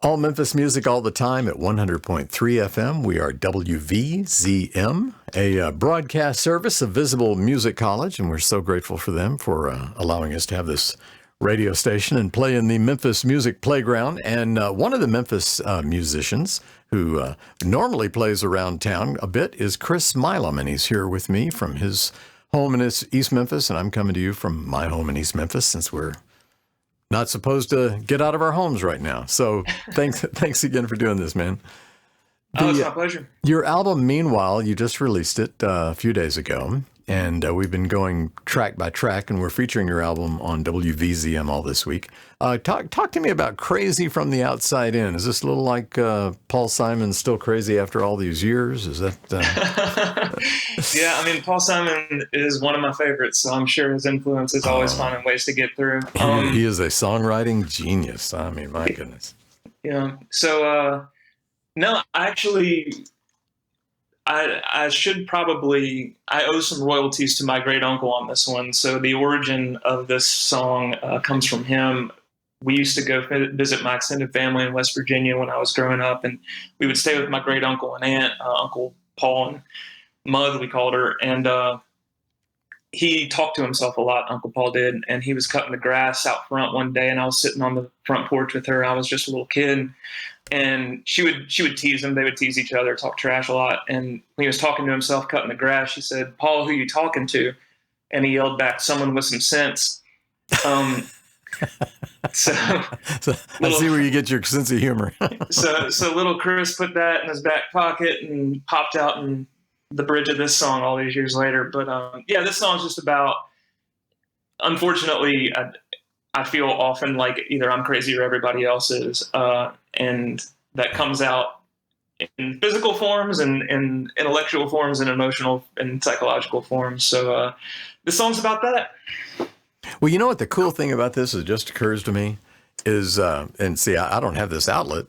All Memphis music all the time at 100.3 FM. We are WVZM, a broadcast service of Visible Music College, and we're so grateful for them for allowing us to have this radio station and play in the Memphis Music Playground. And one of the Memphis musicians who normally plays around town a bit is Chris Milam, and he's here with me from his home in East Memphis, and I'm coming to you from my home in East Memphis since we're not supposed to get out of our homes right now. So thanks again for doing this, man. It's my pleasure. Your album, Meanwhile, you just released it a few days ago, and we've been going track by track, and we're featuring your album on WVZM all this week. Talk to me about Crazy from the Outside In. Is this a little like Paul Simon's Still Crazy After All These Years? Is that... Yeah, I mean, Paul Simon is one of my favorites, so I'm sure his influence is always finding ways to get through. He is a songwriting genius. I mean, my goodness. Yeah. So, no, actually, I should probably, I owe some royalties to my great uncle on this one. So the origin of this song comes from him. We used to go visit my extended family in West Virginia when I was growing up, and we would stay with my great uncle and aunt, Uncle Paul and Mud, we called her. And he talked to himself a lot, Uncle Paul did, and he was cutting the grass out front one day, and I was sitting on the front porch with her. I was just a little kid. And she would tease him. They would tease each other, talk trash a lot. And when he was talking to himself, cutting the grass, she said, "Paul, who you talking to?" And he yelled back, "Someone with some sense." So I see where you get your sense of humor. so little Chris put that in his back pocket and popped out in the bridge of this song all these years later. But yeah, this song's just about, unfortunately, I feel often like either I'm crazy or everybody else is. And that comes out in physical forms and in intellectual forms and emotional and psychological forms. So this song's about that. Well, you know what the cool thing about this, it just occurs to me, is, and see, I don't have this outlet.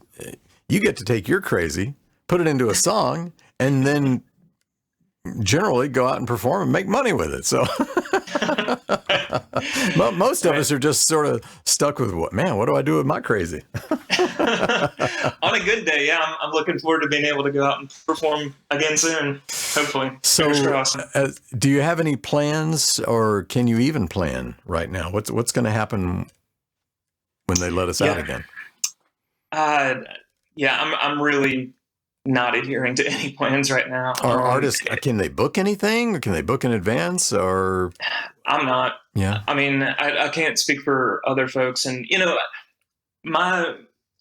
You get to take your crazy, put it into a song, and then generally go out and perform and make money with it. So most of us are just sort of stuck with what do I do with my crazy? On a good day, yeah, I'm looking forward to being able to go out and perform again soon, hopefully. So do you have any plans, or can you even plan right now? What's going to happen when they let us out again? Yeah, I'm really not adhering to any plans right now. Are artists, can they book anything? Can they book in advance? Or I'm not. Yeah. I mean, I can't speak for other folks, and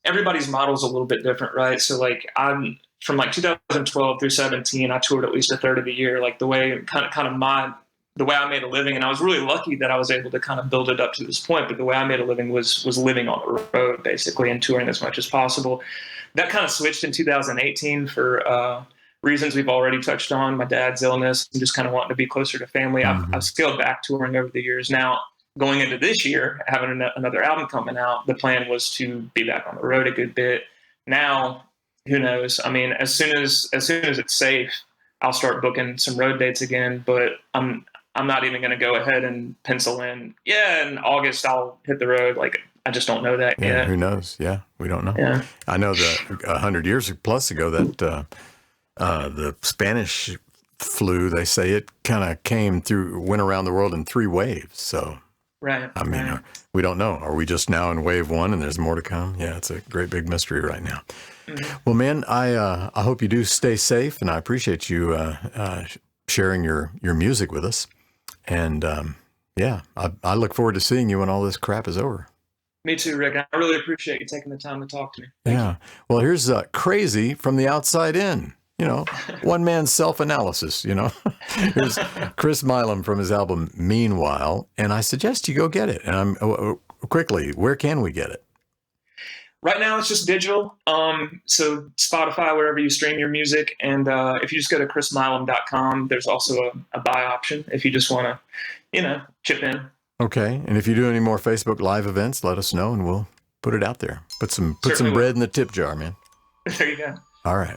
everybody's model is a little bit different, right? So like I'm from like 2012 through 17, I toured at least a third of the year. Like the way the way I made a living, and I was really lucky that I was able to kind of build it up to this point. But the way I made a living was living on the road basically and touring as much as possible. That kind of switched in 2018 for reasons we've already touched on, my dad's illness and just kind of wanting to be closer to family. Mm-hmm. I've scaled back touring over the years. Now, going into this year, having another album coming out, the plan was to be back on the road a good bit. Now, who knows? I mean, as soon as it's safe, I'll start booking some road dates again, but I'm not even going to go ahead and pencil in, in August I'll hit the road. Like, I just don't know that yet. Who knows? Yeah, we don't know. Yeah. I know that 100 years plus ago that the Spanish flu, they say it kind of went around the world in 3 waves. So, right. I mean, we don't know. Are we just now in wave 1 and there's more to come? Yeah, it's a great big mystery right now. Mm-hmm. Well, man, I hope you do stay safe, and I appreciate you sharing your music with us. And I look forward to seeing you when all this crap is over. Me too, Rick. I really appreciate you taking the time to talk to me. Thank you. Well, here's Crazy from the Outside In. One man's self-analysis, Here's Chris Milam from his album Meanwhile, and I suggest you go get it. And quickly, where can we get it? Right now, it's just digital. So Spotify, wherever you stream your music. And if you just go to chrismilam.com, there's also a buy option if you just want to, chip in. Okay. And if you do any more Facebook Live events, let us know and we'll put it out there. Put some bread in the tip jar, man. There you go. All right.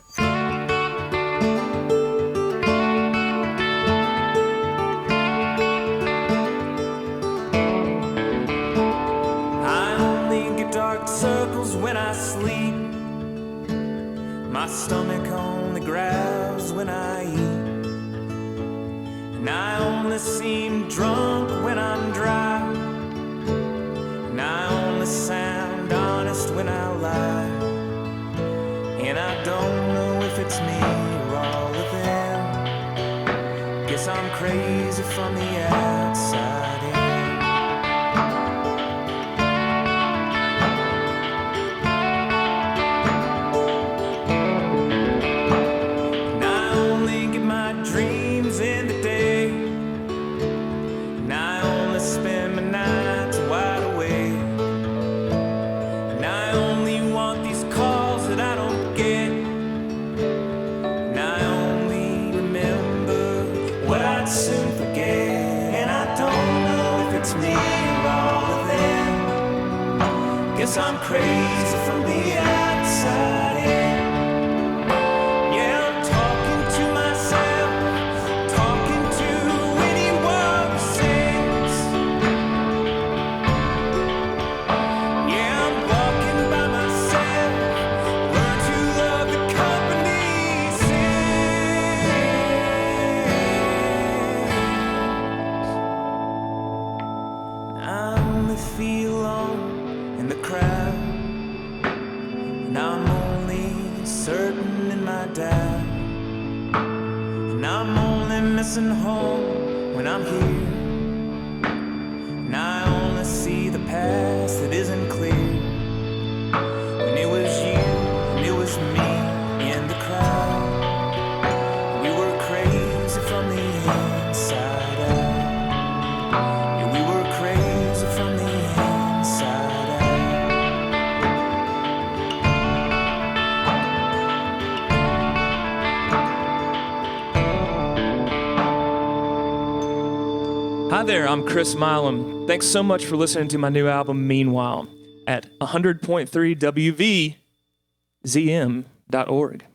I only get dark circles when I sleep. eat. My stomach only growls when I eat. And I only seem drunk when I'm dry. And I only sound honest when I lie. And I don't know if it's me or all of them. Guess I'm crazy from the outside in. And I only get my dreams in the day. And I only spend my nights wide awake. And I only want these calls that I don't get. And I only remember what I'd soon forget. And I don't know if it's me or all of them. Guess I'm crazy from the outside in. Yeah, I'm talking to myself, talking to anyone who sings. Yeah, I'm walking by myself, learn to love the company sings. I only feel alone in the crowd, and I'm only certain in my doubt. And I'm only missing home when I'm here. And I only see the past that isn't clear. When it was you and it was me in the crowd. We were crazy from the inside out. Yeah, we were crazy from the inside out. Hi there, I'm Chris Milam. Thanks so much for listening to my new album, Meanwhile, at 100.3 WVZM.org.